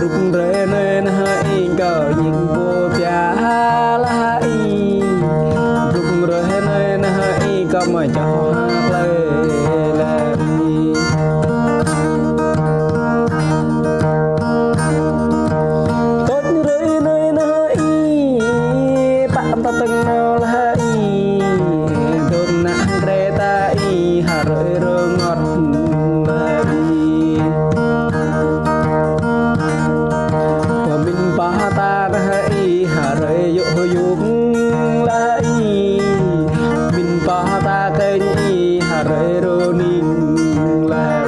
rục rê nên hai cờ nhìn vô cha lại rục rê nên hai cờ mà cho lê lê tốt rê nên hai bạn ta từng nào lại tốt nặng rê ta hà rơi rơ ngọt ta lại hà rơi dỗ dục lại mình pa ta kênh hà rơi rô nín lại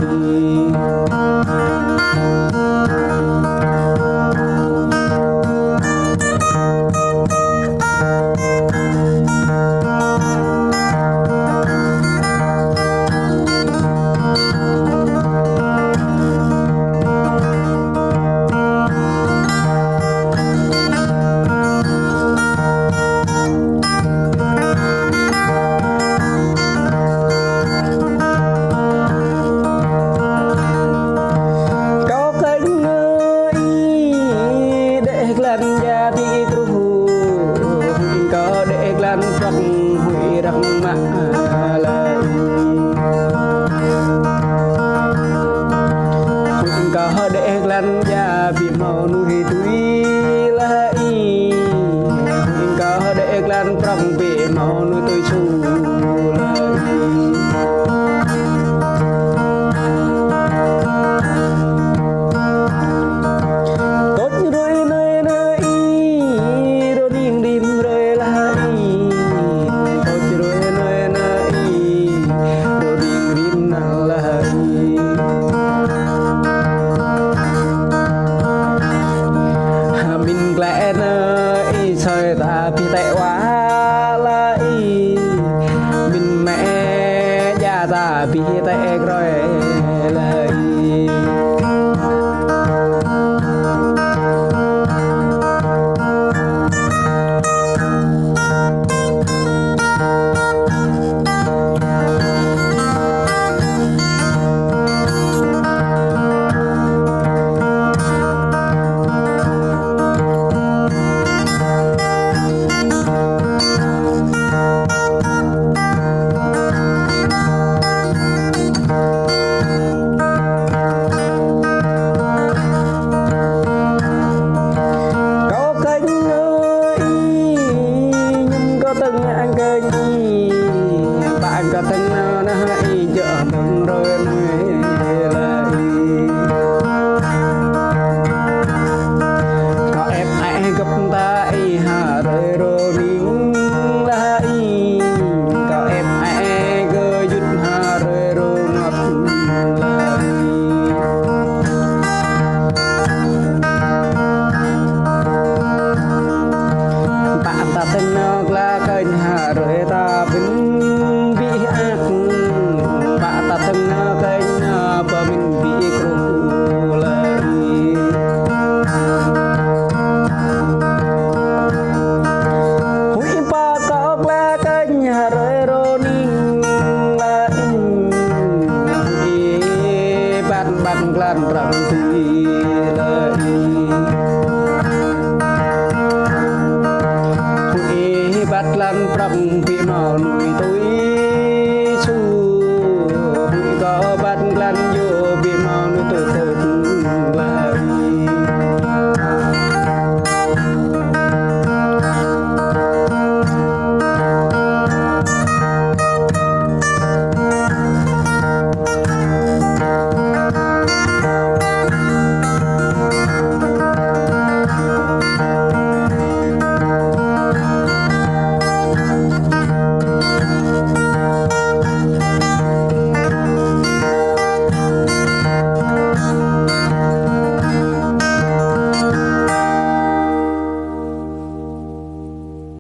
lần gia bị tru có để lần trong hủy răng mạ lại có để lần gia bị màu nuôi túi lại có để lần trong bị màu nuôi tôi chu